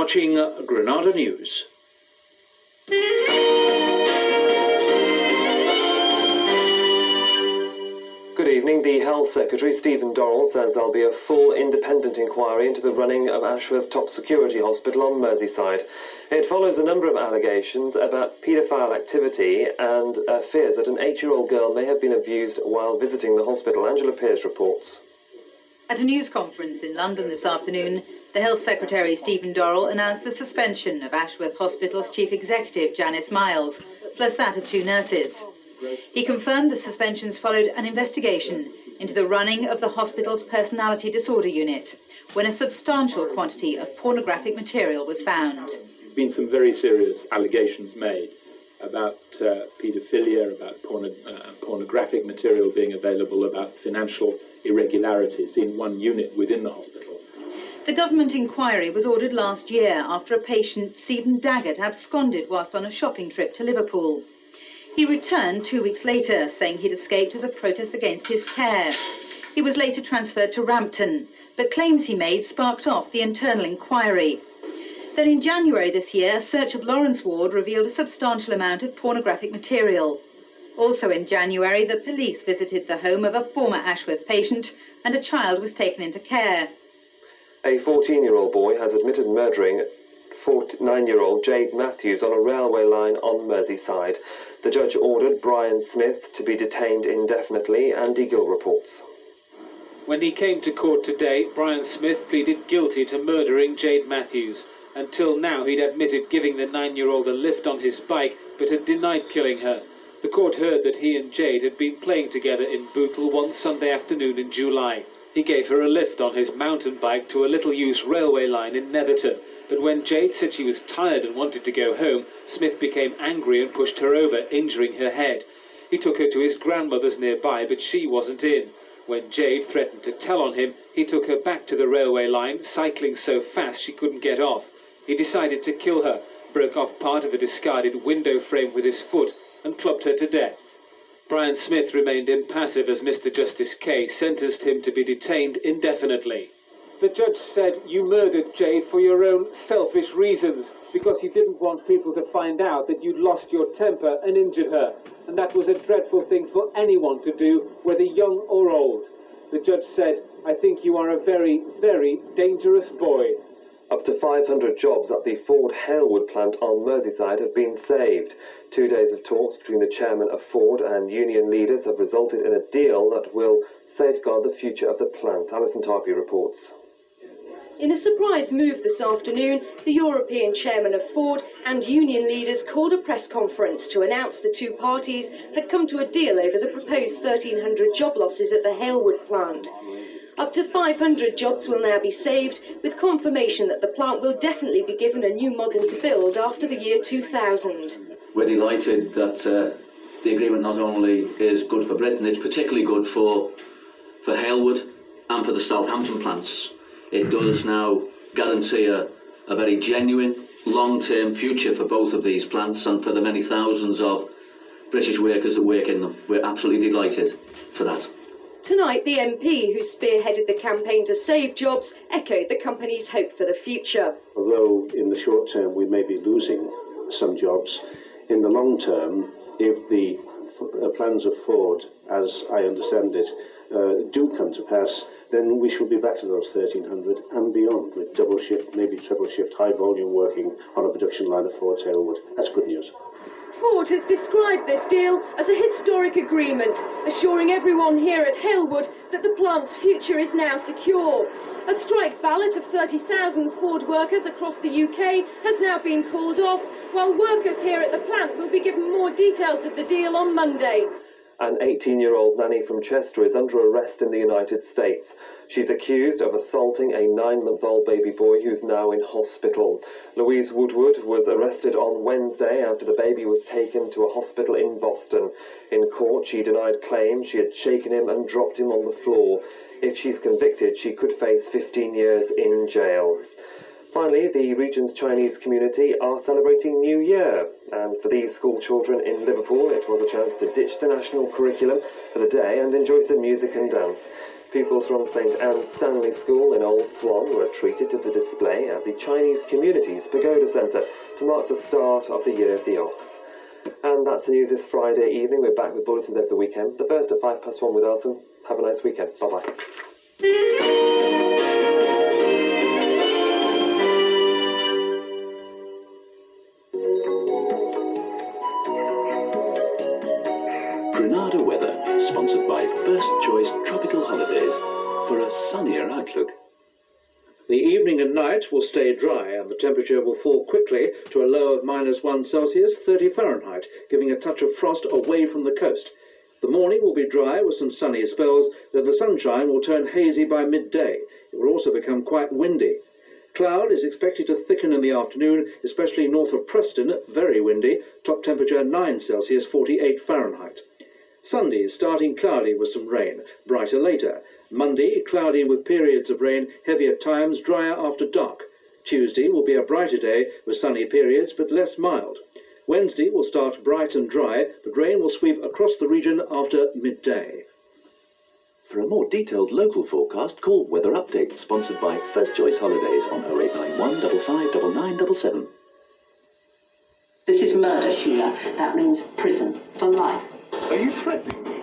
watching Granada News. Good evening. The Health Secretary, Stephen Dorrell, says there'll be a full independent inquiry into the running of Ashworth Top Security Hospital on Merseyside. It follows a number of allegations about paedophile activity and fears that an 8-year-old girl may have been abused while visiting the hospital. Angela Pearce reports. At a news conference in London this afternoon, the Health Secretary, Stephen Dorrell, announced the suspension of Ashworth Hospital's Chief Executive, Janice Miles, plus that of 2 nurses. He confirmed the suspensions followed an investigation into the running of the hospital's personality disorder unit, when a substantial quantity of pornographic material was found. There have been some very serious allegations made about paedophilia, about pornographic material being available, about financial irregularities in one unit within the hospital. The government inquiry was ordered last year after a patient, Stephen Daggett, absconded whilst on a shopping trip to Liverpool. He returned 2 weeks later, saying he'd escaped as a protest against his care. He was later transferred to Rampton, but claims he made sparked off the internal inquiry. Then in January this year, a search of Lawrence Ward revealed a substantial amount of pornographic material. Also in January, the police visited the home of a former Ashworth patient and a child was taken into care. A 14-year-old boy has admitted murdering 9-year-old Jade Matthews on a railway line on Merseyside. The judge ordered Brian Smith to be detained indefinitely. Andy Gill reports. When he came to court today, Brian Smith pleaded guilty to murdering Jade Matthews. Until now, he'd admitted giving the 9-year-old a lift on his bike, but had denied killing her. The court heard that he and Jade had been playing together in Bootle one Sunday afternoon in July. He gave her a lift on his mountain bike to a little-used railway line in Netherton. But when Jade said she was tired and wanted to go home, Smith became angry and pushed her over, injuring her head. He took her to his grandmother's nearby, but she wasn't in. When Jade threatened to tell on him, he took her back to the railway line, cycling so fast she couldn't get off. He decided to kill her, broke off part of a discarded window frame with his foot, and clubbed her to death. Brian Smith remained impassive as Mr. Justice Kay sentenced him to be detained indefinitely. The judge said you murdered Jade for your own selfish reasons, because you didn't want people to find out that you'd lost your temper and injured her. And that was a dreadful thing for anyone to do, whether young or old. The judge said, I think you are a very, very dangerous boy. Up to 500 jobs at the Ford Halewood plant on Merseyside have been saved. 2 days of talks between the chairman of Ford and union leaders have resulted in a deal that will safeguard the future of the plant. Alison Tarpey reports. In a surprise move this afternoon, the European chairman of Ford and union leaders called a press conference to announce the two parties had come to a deal over the proposed 1,300 job losses at the Halewood plant. Up to 500 jobs will now be saved, with confirmation that the plant will definitely be given a new model to build after the year 2000. We're delighted that the agreement not only is good for Britain, it's particularly good for Halewood and for the Southampton plants. It does now guarantee a very genuine, long-term future for both of these plants and for the many thousands of British workers that work in them. We're absolutely delighted for that. Tonight, the MP who spearheaded the campaign to save jobs echoed the company's hope for the future. Although in the short term we may be losing some jobs, in the long term, if the plans of Ford, as I understand it, do come to pass, then we shall be back to those 1,300 and beyond, with double shift, maybe triple shift, high volume working on a production line of Ford Halewood. That's good news. Ford has described this deal as a historic agreement, assuring everyone here at Halewood that the plant's future is now secure. A strike ballot of 30,000 Ford workers across the UK has now been called off, while workers here at the plant will be given more details of the deal on Monday. An 18-year-old nanny from Chester is under arrest in the United States. She's accused of assaulting a 9-month-old baby boy who's now in hospital. Louise Woodward was arrested on Wednesday after the baby was taken to a hospital in Boston. In court, she denied claims she had shaken him and dropped him on the floor. If she's convicted, she could face 15 years in jail. Finally, the region's Chinese community are celebrating New Year, and for these school children in Liverpool, it was a chance to ditch the national curriculum for the day and enjoy some music and dance. Pupils from St Anne's Stanley School in Old Swan were treated to the display at the Chinese Communities Pagoda Centre to mark the start of the Year of the Ox. And that's the news this Friday evening. We're back with bulletins over the weekend. The first at 1:05 with Elton. Have a nice weekend. Bye-bye. Granada weather, sponsored by First Choice Tropical Holidays, for a sunnier outlook. The evening and night will stay dry and the temperature will fall quickly to a low of -1 Celsius, 30 Fahrenheit, giving a touch of frost away from the coast. The morning will be dry with some sunny spells, though the sunshine will turn hazy by midday. It will also become quite windy. Cloud is expected to thicken in the afternoon, especially north of Preston, very windy, top temperature 9 Celsius, 48 Fahrenheit. Sunday starting cloudy with some rain, brighter later. Monday, cloudy with periods of rain, heavy at times, drier after dark. Tuesday will be a brighter day with sunny periods, but less mild. Wednesday will start bright and dry, but rain will sweep across the region after midday. For a more detailed local forecast, call Weather Update, sponsored by First Choice Holidays on 0891 559977. This is murder, Sheila. That means prison for life. Are you threatening me?